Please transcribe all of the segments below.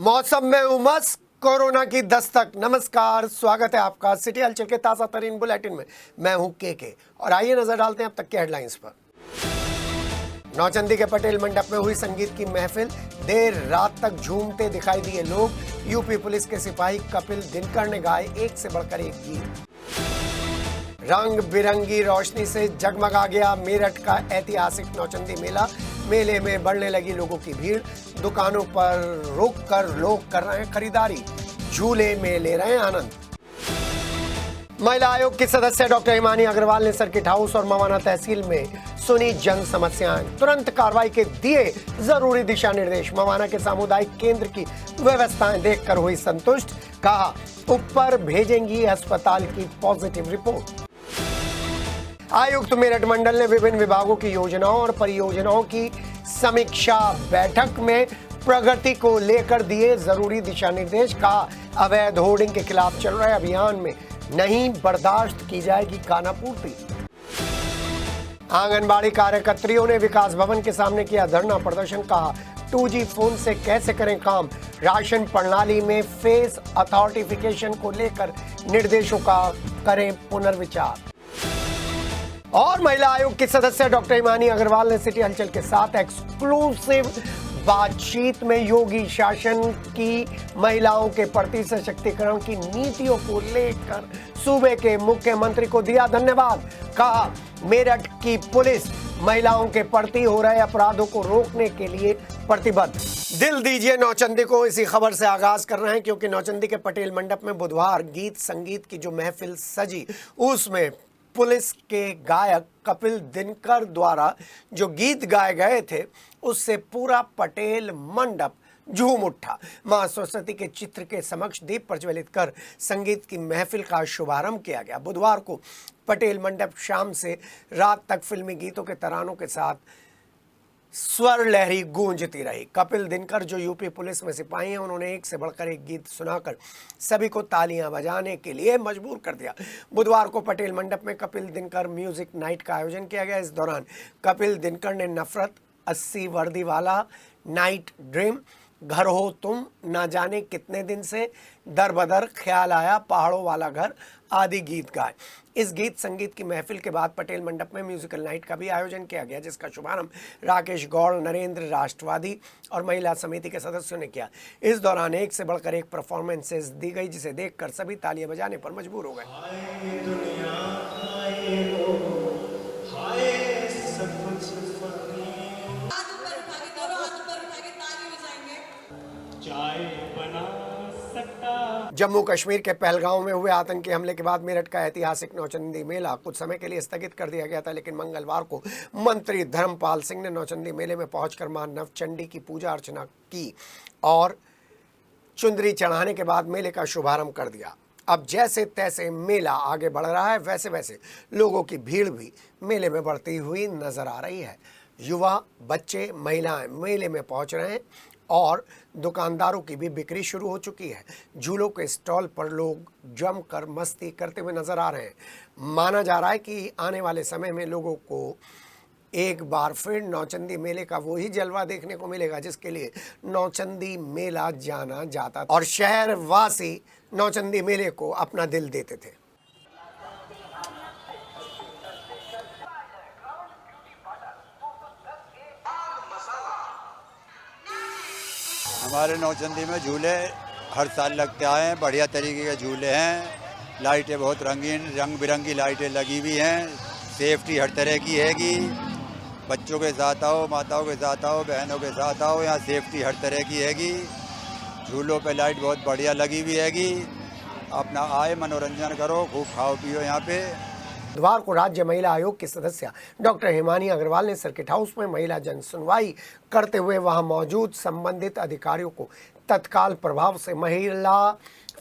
मौसम में उमस, कोरोना की दस्तक। नमस्कार, स्वागत है आपका सिटी हलचल के ताज़ा तरीन बुलेटिन में। मैं हूं के और आइए नजर डालते हैं अब तक के हेडलाइंस पर। नौचंदी के पटेल मंडप में हुई संगीत की महफिल, देर रात तक झूमते दिखाई दिए लोग। यूपी पुलिस के सिपाही कपिल दिनकर ने गाए एक से बढ़कर एक गीत। रंग बिरंगी रोशनी से जगमगा गया मेरठ का ऐतिहासिक नौचंदी मेला। मेले में बढ़ने लगी लोगों की भीड़, दुकानों पर रुक कर लोग कर रहे हैं खरीदारी, झूले में ले रहे हैं आनंद। महिला आयोग की सदस्य डॉक्टर हिमानी अग्रवाल ने सर्किट हाउस और मवाना तहसील में सुनी जन समस्याएं, तुरंत कार्रवाई के दिए जरूरी दिशा निर्देश। मवाना के सामुदायिक केंद्र की व्यवस्थाएं देखकर हुई संतुष्ट, कहा ऊपर भेजेंगी अस्पताल की पॉजिटिव रिपोर्ट। आयुक्त मेरठ मंडल ने विभिन्न विभागों की योजनाओं और परियोजनाओं की समीक्षा बैठक में प्रगति को लेकर दिए जरूरी दिशा निर्देश। कहा अवैध होर्डिंग के खिलाफ चल रहे अभियान में नहीं बर्दाश्त की जाएगी खानापूर्ति। आंगनबाड़ी कार्यकर्त्रियों ने विकास भवन के सामने किया धरना प्रदर्शन। कहा 2G फोन से कैसे करें काम, राशन प्रणाली में फेस अथॉरिटिफिकेशन को लेकर निर्देशों का करें पुनर्विचार। और महिला आयोग की सदस्य डॉक्टर हिमानी अग्रवाल ने सिटी हलचल के साथ एक्सक्लूसिव बातचीत में योगी शासन की महिलाओं के प्रति सशक्तिकरण की नीतियों को लेकर सूबे के मुख्यमंत्री को दिया धन्यवाद। कहा मेरठ की पुलिस महिलाओं के प्रति हो रहे अपराधों को रोकने के लिए प्रतिबद्ध। दिल दीजिए नौचंदी को, इसी खबर से आगाज कर रहे हैं क्योंकि नौचंदी के पटेल मंडप में बुधवार गीत संगीत की जो महफिल सजी, उसमें पुलिस के गायक कपिल दिनकर द्वारा जो गीत गाए गए थे उससे पूरा पटेल मंडप झूम उठा। मां सरस्वती के चित्र के समक्ष दीप प्रज्वलित कर संगीत की महफिल का शुभारंभ किया गया। बुधवार को पटेल मंडप शाम से रात तक फिल्मी गीतों के तरानों के साथ स्वर लहरी गूंजती रही। कपिल दिनकर जो यूपी पुलिस में सिपाही हैं, उन्होंने एक से बढ़कर एक गीत सुनाकर सभी को तालियां बजाने के लिए मजबूर कर दिया। बुधवार को पटेल मंडप में कपिल दिनकर म्यूजिक नाइट का आयोजन किया गया। इस दौरान कपिल दिनकर ने नफरत, 80 वर्दी वाला, नाइट ड्रीम, घर हो तुम, ना जाने कितने दिन से, दर बदर, ख्याल आया, पहाड़ों वाला घर आदि गीत गाए। इस गीत संगीत की महफिल के बाद पटेल मंडप में म्यूजिकल नाइट का भी आयोजन किया गया, जिसका शुभारंभ राकेश गौड़, नरेंद्र, राष्ट्रवादी और महिला समिति के सदस्यों ने किया। इस दौरान एक से बढ़कर एक परफॉर्मेंसेस दी गई, जिसे देखकर सभी तालियां बजाने पर मजबूर हो गए। जम्मू कश्मीर के पहलगांव में हुए आतंकी हमले के बाद मेरठ का ऐतिहासिक नौचंदी मेला कुछ समय के लिए स्थगित कर दिया गया था, लेकिन मंगलवार को मंत्री धर्मपाल सिंह ने नौचंदी मेले में पहुंचकर मां नवचंडी की पूजा अर्चना की और चुंदरी चढ़ाने के बाद मेले का शुभारंभ कर दिया। अब जैसे तैसे मेला आगे बढ़ रहा है, वैसे वैसे लोगों की भीड़ भी मेले में बढ़ती हुई नजर आ रही है। युवा, बच्चे, महिलाएं मेले में पहुंच रहे हैं और दुकानदारों की भी बिक्री शुरू हो चुकी है। झूलों के स्टॉल पर लोग जमकर मस्ती करते हुए नजर आ रहे हैं। माना जा रहा है कि आने वाले समय में लोगों को एक बार फिर नौचंदी मेले का वही जलवा देखने को मिलेगा जिसके लिए नौचंदी मेला जाना जाता था और शहर वासी नौचंदी मेले को अपना दिल देते थे। हमारे नौचंदी में झूले हर साल लगते आए हैं, बढ़िया तरीके के झूले हैं। लाइटें बहुत रंगीन, रंग बिरंगी लाइटें लगी हुई हैं। सेफ्टी हर तरह की हैगी। बच्चों के साथ आओ, माताओं के साथ आओ, बहनों के साथ आओ, यहाँ सेफ्टी हर तरह की हैगी। झूलों पे लाइट बहुत बढ़िया लगी हुई हैगी। अपना आए, मनोरंजन करो, खूब खाओ पियो यहाँ पे। बुधवार को राज्य महिला आयोग की सदस्य डॉक्टर हिमानी अग्रवाल ने सर्किट हाउस में महिला जन सुनवाई करते हुए वहां मौजूद संबंधित अधिकारियों को तत्काल प्रभाव से महिला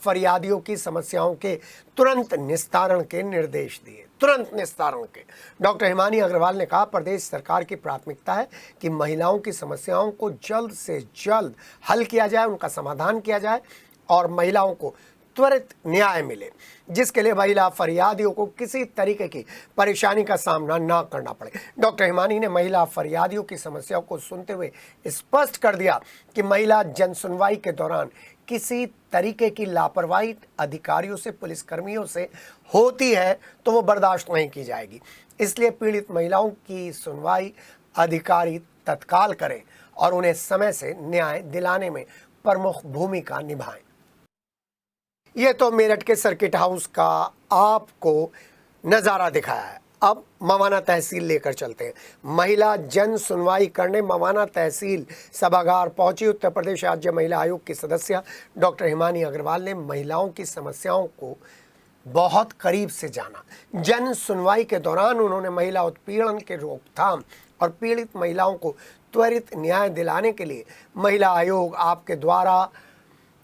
फरियादियों की समस्याओं के तुरंत निस्तारण के निर्देश दिए। तुरंत निस्तारण के। डॉक्टर हिमानी अग्रवाल ने कहा प्रदेश सरकार की प्राथमिकता है कि महिलाओं की समस्याओं को जल्द से जल्द हल किया जाए, उनका समाधान किया जाए और महिलाओं को त्वरित न्याय मिले, जिसके लिए महिला फरियादियों को किसी तरीके की परेशानी का सामना न करना पड़े। डॉक्टर हिमानी ने महिला फरियादियों की समस्याओं को सुनते हुए स्पष्ट कर दिया कि महिला जन सुनवाई के दौरान किसी तरीके की लापरवाही अधिकारियों से, पुलिसकर्मियों से होती है तो वो बर्दाश्त नहीं की जाएगी। इसलिए पीड़ित महिलाओं की सुनवाई अधिकारी तत्काल करें और उन्हें समय से न्याय दिलाने में प्रमुख भूमिका निभाएं। ये तो मेरठ के सर्किट हाउस का आपको नज़ारा दिखाया है। अब मवाना तहसील लेकर चलते हैं। महिला जन सुनवाई करने मवाना तहसील सभागार पहुंची उत्तर प्रदेश राज्य महिला आयोग की सदस्य डॉक्टर हिमानी अग्रवाल ने महिलाओं की समस्याओं को बहुत करीब से जाना। जन सुनवाई के दौरान उन्होंने महिला उत्पीड़न के रोकथाम और पीड़ित महिलाओं को त्वरित न्याय दिलाने के लिए महिला आयोग आपके द्वारा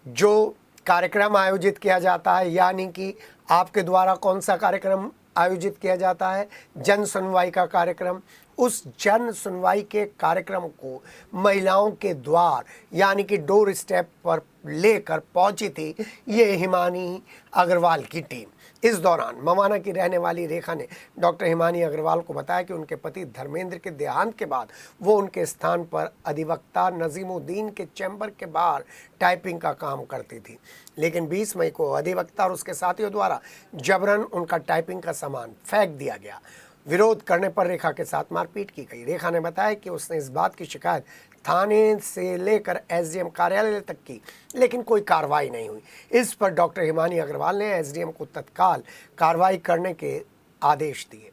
जो कार्यक्रम आयोजित किया जाता है, यानी कि आपके द्वारा कौन सा कार्यक्रम आयोजित किया जाता है, जन सुनवाई का कार्यक्रम, उस जन सुनवाई के कार्यक्रम को महिलाओं के द्वार यानी कि डोर स्टेप पर लेकर पहुंची थी ये हिमानी अग्रवाल की टीम। इस दौरान मवाना की रहने वाली रेखा ने डॉक्टर हिमानी अग्रवाल को बताया कि उनके पति धर्मेंद्र के देहांत के बाद वो उनके स्थान पर अधिवक्ता नजीमुद्दीन के चैम्बर के बाहर टाइपिंग का काम करती थी, लेकिन 20 मई को अधिवक्ता और उसके साथियों द्वारा जबरन उनका टाइपिंग का सामान फेंक दिया गया। विरोध करने पर रेखा के साथ मारपीट की गई। रेखा ने बताया कि उसने इस बात की शिकायत थाने से लेकर एसडीएम कार्यालय तक की, लेकिन कोई कार्रवाई नहीं हुई। इस पर डॉक्टर हिमानी अग्रवाल ने एसडीएम को तत्काल कार्रवाई करने के आदेश दिए।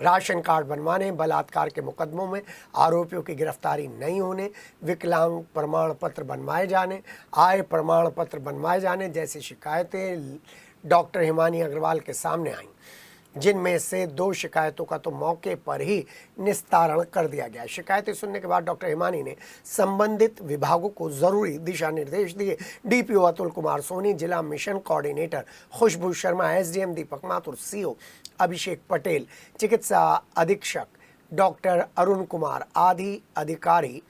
राशन कार्ड बनवाने, बलात्कार के मुकदमों में आरोपियों की गिरफ्तारी नहीं होने, विकलांग प्रमाण पत्र बनवाए जाने, आय प्रमाण पत्र बनवाए जाने जैसी शिकायतें डॉक्टर हिमानी अग्रवाल के सामने आईं, जिनमें से 2 शिकायतों का तो मौके पर ही निस्तारण कर दिया गया। शिकायतें सुनने के बाद डॉक्टर हिमानी ने संबंधित विभागों को जरूरी दिशा निर्देश दिए। डीपीओ अतुल कुमार सोनी, जिला मिशन कोऑर्डिनेटर खुशबू शर्मा, एसडीएम दीपक माथुर, सीओ अभिषेक पटेल, चिकित्सा अधीक्षक डॉक्टर अरुण कुमार आदि अधिकारी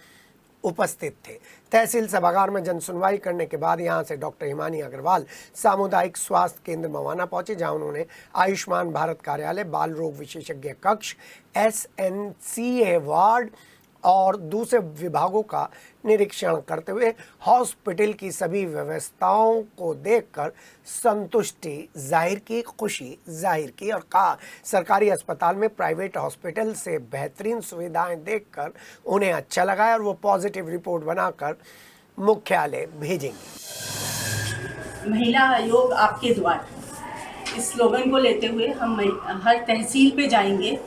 उपस्थित थे। तहसील सभागार में जन सुनवाई करने के बाद यहां से डॉक्टर हिमानी अग्रवाल सामुदायिक स्वास्थ्य केंद्र मवाना पहुंचे, जहां उन्होंने आयुष्मान भारत कार्यालय, बाल रोग विशेषज्ञ कक्ष, एसएनसीए वार्ड और दूसरे विभागों का निरीक्षण करते हुए हॉस्पिटल की सभी व्यवस्थाओं को देखकर संतुष्टि जाहिर की, खुशी जाहिर की और कहा सरकारी अस्पताल में प्राइवेट हॉस्पिटल से बेहतरीन सुविधाएं देखकर उन्हें अच्छा लगा और वो पॉजिटिव रिपोर्ट बनाकर मुख्यालय भेजेंगे। महिला आयोग आपके द्वार, इस स्लोगन को लेते हुए हम हर तहसील पे जाएंगे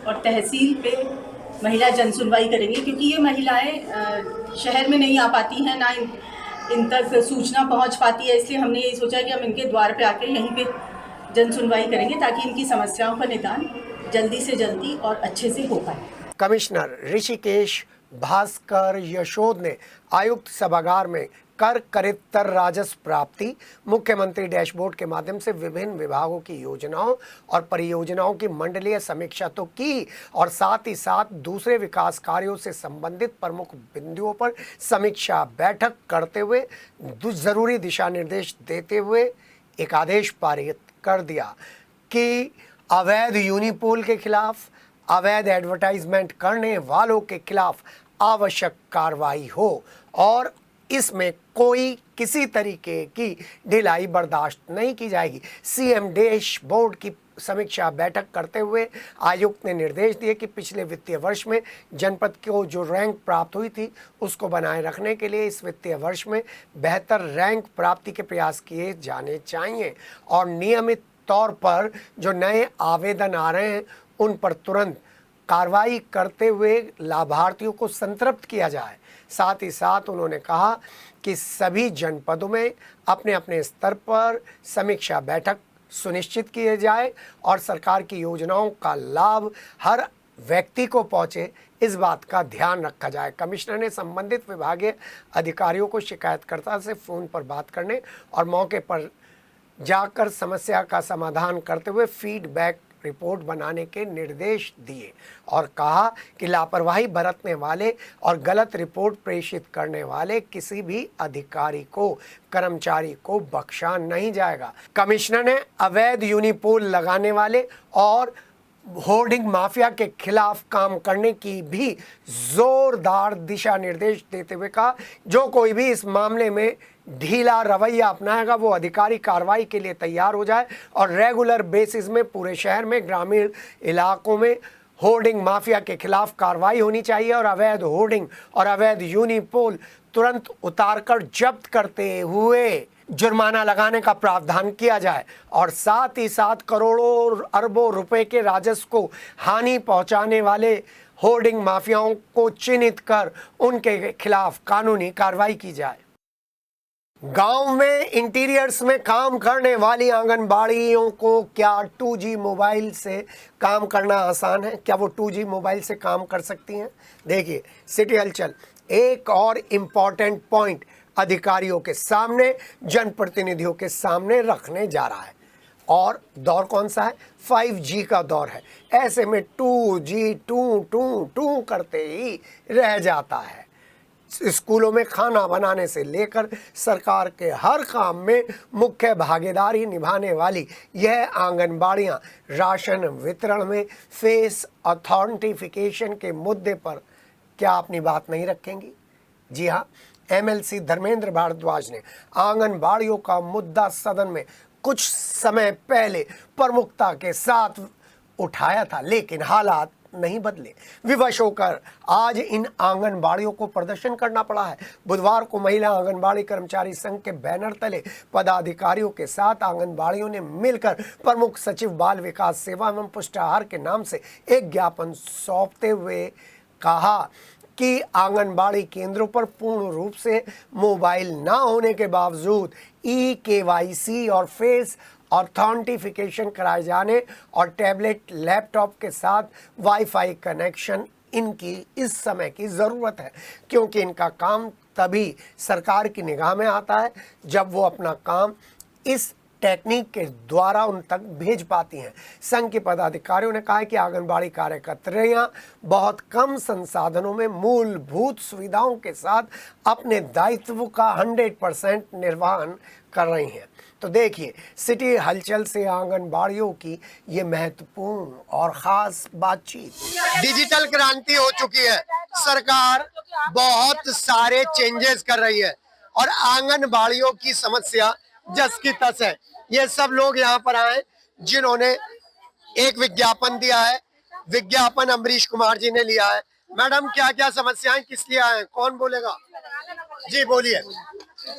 और तहसील पे महिला जन सुनवाई करेंगे, क्योंकि ये महिलाएं शहर में नहीं आ पाती हैं, ना इन तक सूचना पहुंच पाती है। इसलिए हमने ये सोचा कि हम इनके द्वार पे आके यहीं पे जन सुनवाई करेंगे ताकि इनकी समस्याओं का निदान जल्दी से जल्दी और अच्छे से हो पाए। कमिश्नर ऋषिकेश भास्कर यशोद ने आयुक्त सभागार में कर करित्तर राजस्व प्राप्ति, मुख्यमंत्री डैशबोर्ड के माध्यम से विभिन्न विभागों की योजनाओं और परियोजनाओं की मंडलीय समीक्षा तो की और साथ ही साथ दूसरे विकास कार्यों से संबंधित प्रमुख बिंदुओं पर समीक्षा बैठक करते हुए जरूरी दिशा निर्देश देते हुए एक आदेश पारित कर दिया कि अवैध यूनिपोल के खिलाफ, अवैध एडवर्टाइजमेंट करने वालों के खिलाफ आवश्यक कार्रवाई हो और इसमें कोई किसी तरीके की ढिलाई बर्दाश्त नहीं की जाएगी। सीएम डैशबोर्ड की समीक्षा बैठक करते हुए आयुक्त ने निर्देश दिए कि पिछले वित्तीय वर्ष में जनपद को जो रैंक प्राप्त हुई थी उसको बनाए रखने के लिए इस वित्तीय वर्ष में बेहतर रैंक प्राप्ति के प्रयास किए जाने चाहिए और नियमित तौर पर जो नए आवेदन आ रहे हैं उन पर तुरंत कार्रवाई करते हुए लाभार्थियों को संतृप्त किया जाए। साथ ही साथ उन्होंने कहा कि सभी जनपदों में अपने अपने स्तर पर समीक्षा बैठक सुनिश्चित किए जाए और सरकार की योजनाओं का लाभ हर व्यक्ति को पहुंचे, इस बात का ध्यान रखा जाए। कमिश्नर ने संबंधित विभागीय अधिकारियों को शिकायतकर्ता से फ़ोन पर बात करने और मौके पर जाकर समस्या का समाधान करते हुए फीडबैक रिपोर्ट बनाने के निर्देश दिए और कहा कि लापरवाही बरतने वाले और गलत रिपोर्ट प्रेषित करने वाले किसी भी अधिकारी को, कर्मचारी को बख्शा नहीं जाएगा। कमिश्नर ने अवैध यूनिपोल लगाने वाले और होर्डिंग माफिया के खिलाफ काम करने की भी जोरदार दिशा निर्देश देते हुए कहा, जो कोई भी इस मामले में ढीला रवैया अपनाएगा वो अधिकारी कार्रवाई के लिए तैयार हो जाए और रेगुलर बेसिस में पूरे शहर में, ग्रामीण इलाकों में होर्डिंग माफिया के खिलाफ कार्रवाई होनी चाहिए और अवैध होर्डिंग और अवैध यूनिपोल तुरंत उतारकर जब्त करते हुए जुर्माना लगाने का प्रावधान किया जाए और साथ ही साथ करोड़ों अरबों रुपए के राजस्व को हानि पहुंचाने वाले होर्डिंग माफियाओं को चिन्हित कर उनके खिलाफ कानूनी कार्रवाई की जाए। गांव में इंटीरियर्स में काम करने वाली आंगनबाड़ियों को क्या 2G मोबाइल से काम करना आसान है? क्या वो 2G मोबाइल से काम कर सकती हैं? देखिए, सिटी हलचल एक और इम्पॉर्टेंट पॉइंट अधिकारियों के सामने, जनप्रतिनिधियों के सामने रखने जा रहा है। और दौर कौन सा है? 5G का दौर है। ऐसे में 2G टू करते ही रह जाता है। स्कूलों में खाना बनाने से लेकर सरकार के हर काम में मुख्य भागीदारी निभाने वाली यह आंगनबाड़ियां राशन वितरण में फेस ऑथेंटिफिकेशन के मुद्दे पर क्या अपनी बात नहीं रखेंगी? जी हाँ, MLC धर्मेंद्र भारद्वाज ने आंगनबाड़ियों का मुद्दा सदन में कुछ समय पहले प्रमुखता के साथ उठाया था, लेकिन हालात नहीं बदले। विवश होकर आज इन आंगनबाड़ियों को प्रदर्शन करना पड़ा है। बुधवार को महिला आंगनबाड़ी कर्मचारी संघ के बैनर तले पदाधिकारियों के साथ आंगनबाड़ियों ने मिलकर प्रमुख सचिव बाल विकास सेवा एवं पुष्टाहार के नाम से एक ज्ञापन सौंपते हुए कहा कि आंगनबाड़ी केंद्रों पर पूर्ण रूप से मोबाइल ना होने के बावजूद EKYC और फेस ऑथेंटिफिकेशन कराए जाने और टैबलेट, लैपटॉप के साथ वाईफाई कनेक्शन इनकी इस समय की ज़रूरत है, क्योंकि इनका काम तभी सरकार की निगाह में आता है जब वो अपना काम इस टेक्निक के द्वारा उन तक भेज पाती हैं। संघ के पदाधिकारियों ने कहा कि आंगनबाड़ी कार्यकर्त्रियां बहुत कम संसाधनों में मूलभूत सुविधाओं के साथ अपने दायित्व का 100% निर्वहन कर रही हैं। तो देखिए, सिटी हलचल से आंगनबाड़ियों की ये महत्वपूर्ण और ख़ास बातचीत। डिजिटल क्रांति हो चुकी है, सरकार बहुत सारे चेंजेस कर रही है और आंगनबाड़ियों की समस्या जस की तस है। ये सब लोग यहाँ पर आए जिन्होंने एक विज्ञापन दिया है। विज्ञापन अमरीश कुमार जी ने लिया है। मैडम, क्या क्या समस्याएं किस लिए आए? कौन बोलेगा? जी बोलिए।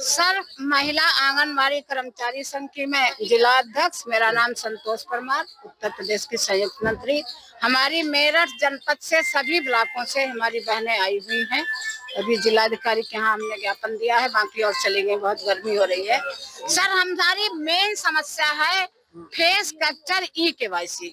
सर, महिला आंगनबाड़ी कर्मचारी संघ की मैं जिला अध्यक्ष, मेरा नाम संतोष परमार, उत्तर प्रदेश की संयुक्त मंत्री। हमारी मेरठ जनपद से सभी ब्लॉकों से हमारी बहनें आई हुई हैं। अभी जिलाधिकारी के यहाँ हमने ज्ञापन दिया है, बाकी और चलेंगे, बहुत गर्मी हो रही है। सर, हमारी मेन समस्या है फेस कैप्चर EKYC।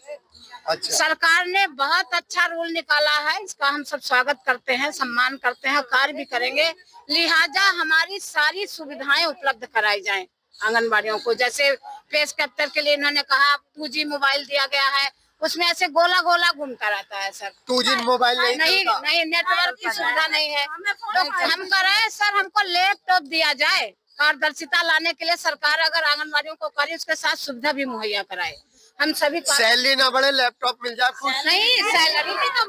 अच्छा। सरकार ने बहुत अच्छा रूल निकाला है, इसका हम सब स्वागत करते हैं, सम्मान करते हैं, कार्य भी करेंगे। लिहाजा हमारी सारी सुविधाएं उपलब्ध कराई जाएं आंगनबाड़ियों को। जैसे फेस कैप्चर के लिए इन्होंने कहा 2G मोबाइल दिया गया है, उसमें ऐसे गोला गोला घूमता रहता है सर। 2G मोबाइल नहीं, नेटवर्क की सुविधा नहीं है। तो हम कह रहे हैं सर, हमको लैपटॉप दिया जाए, पारदर्शिता लाने के लिए सरकार अगर आंगनबाड़ियों को करे, उसके साथ सुविधा भी मुहैया कराए। हम सभी सैलरी ना बढ़े, लैपटॉप मिल जाए। नहीं, सैलरी भी तो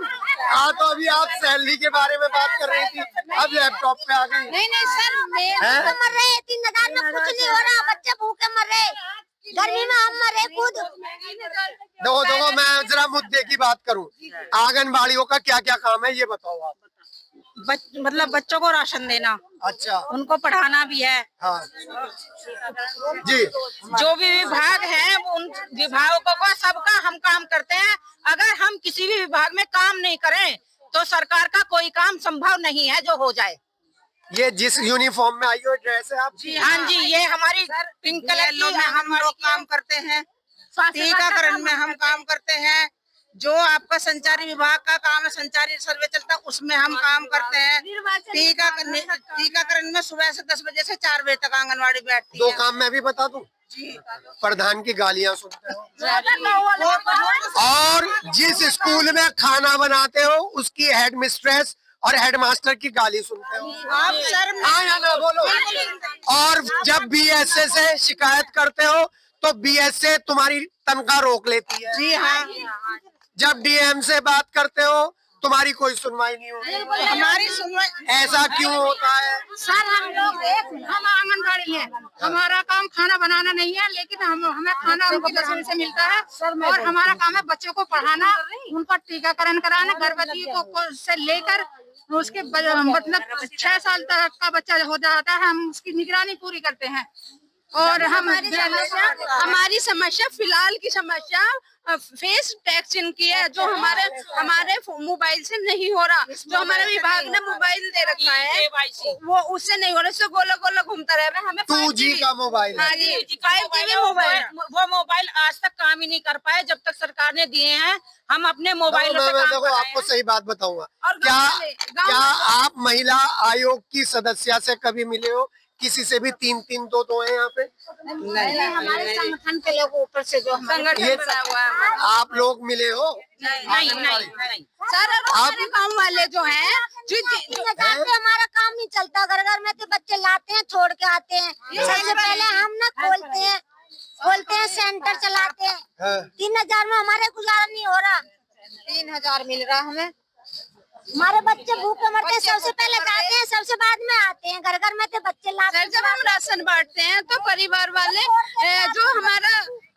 तो अभी आप सैलरी के बारे में बात कर रही थी, अब लैपटॉप पे आ गई। नहीं सर, मैं मर रहे 3,000 में कुछ नहीं हो रहा, बच्चे भूखे मर रहे, गर्मी में हम मर रहे खुद। देखो, मैं जरा मुद्दे की बात करूं। आंगनबाड़ियों का क्या क्या काम है ये बताओ आप। मतलब बच्चों को राशन देना, अच्छा, उनको पढ़ाना भी है। हाँ जी। जो भी विभाग है उन विभागों का सबका हम काम करते हैं। अगर हम किसी भी विभाग में काम नहीं करें तो सरकार का कोई काम संभव नहीं है जो हो जाए। ये जिस यूनिफॉर्म में आई हो ड्रेस है आप? जी हाँ जी, ये हमारी पिंक कलर की हम लोग काम करते हैं। टीकाकरण में हम काम करते हैं। जो आपका संचारी विभाग का काम है, संचारी सर्वे चलता है, उसमें हम काम करते हैं। टीकाकरण में सुबह से 10 बजे से 4 बजे तक आंगनबाड़ी बैठती है। 2 काम मैं भी बता दूं। प्रधान की गालियां सुनते हो, और जिस स्कूल में खाना बनाते हो उसकी हेड मिस्ट्रेस और हेडमास्टर की गाली सुनते हो। आप सर हाँ या ना बोलो। और जब बीएसए से शिकायत करते हो तो बीएसए तुम्हारी तनख्वाह रोक लेती है। जी हाँ, जब डीएम से बात करते हो तुम्हारी कोई सुनवाई नहीं होती। हमारी सुनवाई ऐसा क्यों होता है? सर हम आंगनबाड़ी हैं, हमारा काम खाना बनाना नहीं है, लेकिन हमें खाना उनकी रसोई से मिलता है और हमारा काम है बच्चों को पढ़ाना, उनका टीकाकरण कराना, गर्भवती को से लेकर उसके मतलब 6 साल तक का बच्चा हो जाता है, हम उसकी निगरानी पूरी करते हैं। और हमारी समस्या फिलहाल की समस्या फेस टैक्सिंग की है, जो हमारे मोबाइल से नहीं हो रहा, जो हमारे विभाग ने मोबाइल दे रखा है वो उससे नहीं हो रहा, उससे गोला गोला घूमता रह रहा है। हमें 2G का मोबाइल है। हाँ जी, 5G मोबाइल, वो मोबाइल आज तक काम ही नहीं कर पाए जब तक सरकार ने दिए हैं। हम अपने मोबाइल मैं देखो आपको सही बात बताऊंगा। क्या आप महिला आयोग की सदस्या से कभी मिले हो? किसी से भी 3-3 तो हैं यहाँ पे? नहीं, हमारे संगठन के लोग ऊपर से जो ये आप लोग मिले हो? नहीं सर, हमारे गाँव वाले जो हैं हमारा काम नहीं चलता, घर घर में तो बच्चे लाते हैं छोड़ के आते हैं। सबसे पहले हम ना खोलते हैं सेंटर चलाते हैं। 3000 में हमारे गुजारा नहीं हो रहा। 3000 मिल रहा हमें, हमारे बच्चे भूखे मरते हैं। सबसे पहले जाते हैं, सबसे बाद में आते हैं। घर घर में तो बच्चे लाते हैं। जब हम राशन बांटते हैं तो परिवार वाले जो हमारा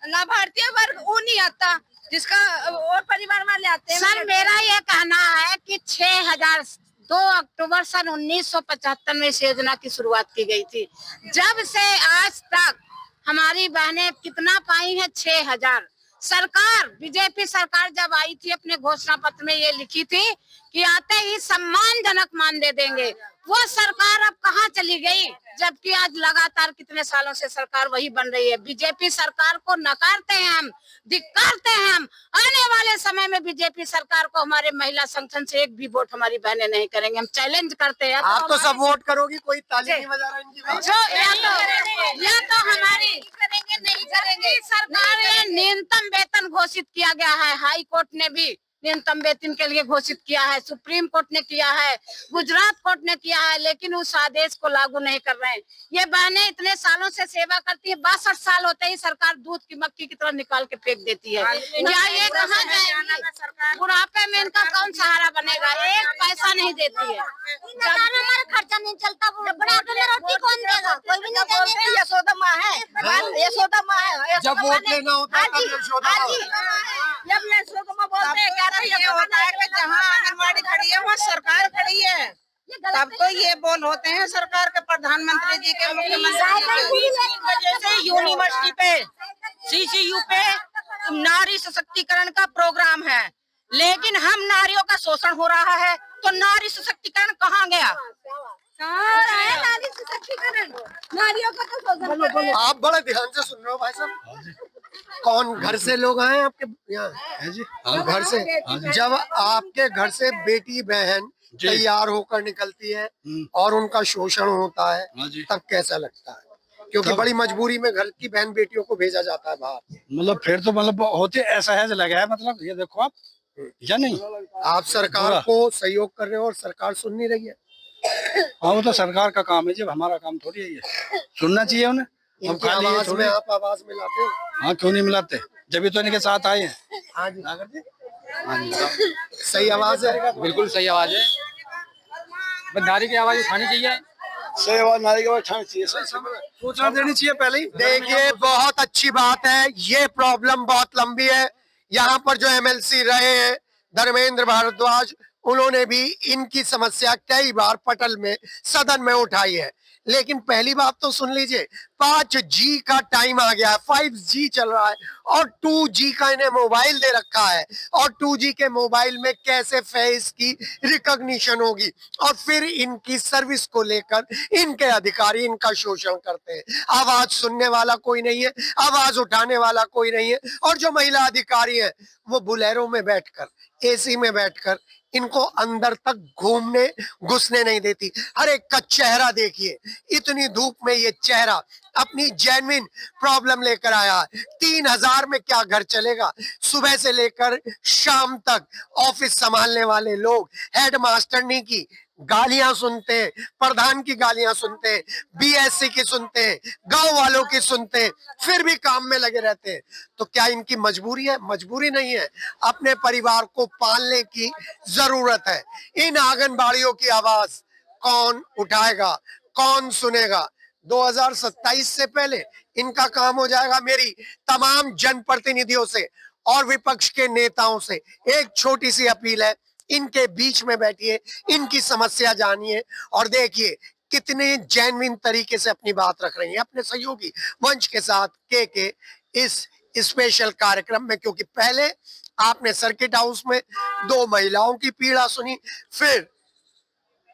लाभार्थी वर्ग वो नहीं आता, जिसका और परिवार वाले आते हैं। सर मेरा ये कहना है कि 2 अक्टूबर सन 1975 में इस योजना की शुरुआत की गई थी। जब से आज तक हमारी बहनें कितना पाई है? 6000। सरकार बीजेपी सरकार जब आई थी अपने घोषणा पत्र में ये लिखी थी कि आते ही सम्मानजनक मान दे देंगे। वो सरकार अब कहाँ चली गई? जबकि आज लगातार कितने सालों से सरकार वही बन रही है। बीजेपी सरकार को नकारते हैं हम, धिक्कारते हैं हम। आने वाले समय में बीजेपी सरकार को हमारे महिला संगठन से एक भी वोट हमारी बहनें नहीं करेंगे। हम चैलेंज करते हैं। आप तो सब वोट करोगी, कोई ताली नहीं बजा रहा इनकी बात। या तो हमारी करेंगे नहीं करेंगे। सरकार ने न्यूनतम वेतन घोषित किया गया है, हाई कोर्ट ने भी न्यूनतम वेतन के लिए घोषित किया है, सुप्रीम कोर्ट ने किया है, गुजरात कोर्ट ने किया है, लेकिन उस आदेश को लागू नहीं कर रहे हैं। ये बहनें इतने सालों से सेवा करती है, 62 साल होते ही सरकार दूध की मक्खी की तरह निकाल के फेंक देती है। क्या ये कहाँ जाएगी? बुढ़ापे में इनका कौन सहारा बनेगा? एक पैसा नहीं देती है। हमारा खर्चा नहीं चलता, बुढ़ापे में रोटी कौन देगा? कोई भी नहीं देगा। यशोदा माँ है, यशोदा माँ है। जब वोट लेना होता है तब यशोदा माँ। जब यशोदा माँ बोलते हैं क्या ये होता है कि जहाँ आंगनबाड़ी खड़ी है वहाँ सरकार खड़ी है, तब तो ये बोल होते हैं सरकार के, प्रधानमंत्री जी के, मुख्यमंत्री जी के। इस वजह से यूनिवर्सिटी पे CCU पे नारी सशक्तिकरण का प्रोग्राम है, लेकिन हम नारियों का शोषण हो रहा है, तो नारी सशक्तिकरण कहाँ गया? नारी सशक्तिकरण, नारियों का तो शोषण। आप बड़े ध्यान से सुन रहे हो भाई साहब। कौन घर से लोग आए आपके यहाँ? जी घर से। जब आपके घर से बेटी बहन तैयार होकर निकलती है और उनका शोषण होता है, तब कैसा लगता है? क्योंकि बड़ी मजबूरी में घर की बहन बेटियों को भेजा जाता है बाहर। मतलब फिर तो मतलब होते ऐसा है लगा है, मतलब ये देखो आप या नहीं, आप सरकार को सहयोग कर रहे हो और सरकार सुन नहीं रही है। हाँ वो तो सरकार का काम है, जब हमारा काम थोड़ी है ये सुनना चाहिए उन्हें। हम खाली आवाज में आप आवाज मिलाते हो? हाँ क्यों नहीं मिलाते, जब तो इनके साथ आए हैं। हाँ जी, सही आवाज है, बिल्कुल सही आवाज है। नारी की आवाज उठानी चाहिए, सही आवाज नारी की आवाज उठानी चाहिए, सूचना देनी चाहिए पहले ही। देखिए बहुत अच्छी बात है, ये प्रॉब्लम बहुत लंबी है। यहाँ पर जो MLC रहे हैं धर्मेंद्र भारद्वाज, उन्होंने भी इनकी समस्या कई बार पटल में सदन में उठाई है। लेकिन पहली बात तो सुन लीजिए, 5G का टाइम आ गया है, 5G चल रहा है और 2G का इन्हें मोबाइल दे रखा है। और 2G के मोबाइल में कैसे फेस की रिकॉग्निशन होगी, और फिर इनकी सर्विस को लेकर इनके अधिकारी इनका शोषण करते हैं। आवाज सुनने वाला कोई नहीं है, आवाज उठाने वाला कोई नहीं है। और जो महिला अधिकारी है वो बुलेरो में बैठकर, AC में बैठकर इनको अंदर तक घूमने घुसने नहीं देती। हर एक का चेहरा देखिए, इतनी धूप में ये चेहरा अपनी जेन्युइन प्रॉब्लम लेकर आया है। 3000 में क्या घर चलेगा? सुबह से लेकर शाम तक ऑफिस संभालने वाले लोग हेडमास्टरनी की गालियां सुनते हैं, प्रधान की गालियां सुनते हैं, बीएससी की सुनते हैं, गांव वालों की सुनते हैं, फिर भी काम में लगे रहते हैं। तो क्या इनकी मजबूरी है? मजबूरी नहीं है, अपने परिवार को पालने की जरूरत है। इन आंगनबाड़ियों की आवाज कौन उठाएगा, कौन सुनेगा? 2027 से पहले इनका काम हो जाएगा। मेरी तमाम जनप्रतिनिधियों से और विपक्ष के नेताओं से एक छोटी सी अपील है, इनके बीच में बैठिए, इनकी समस्या जानिए और देखिए कितने जेन्युइन तरीके से अपनी बात रख रही हैं अपने सहयोगी मंच के साथ के इस स्पेशल कार्यक्रम में। क्योंकि पहले आपने सर्किट हाउस में 2 महिलाओं की पीड़ा सुनी, फिर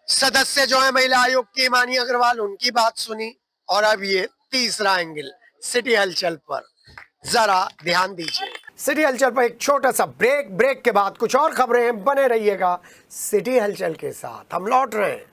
सदस्य जो है महिला आयोग की इमानी अग्रवाल, उनकी बात सुनी, और अब ये तीसरा एंगल सिटी हलचल पर जरा ध्यान दीजिए। सिटी हलचल पर एक छोटा सा ब्रेक के बाद कुछ और खबरें, बने रहिएगा सिटी हलचल के साथ, हम लौट रहे हैं।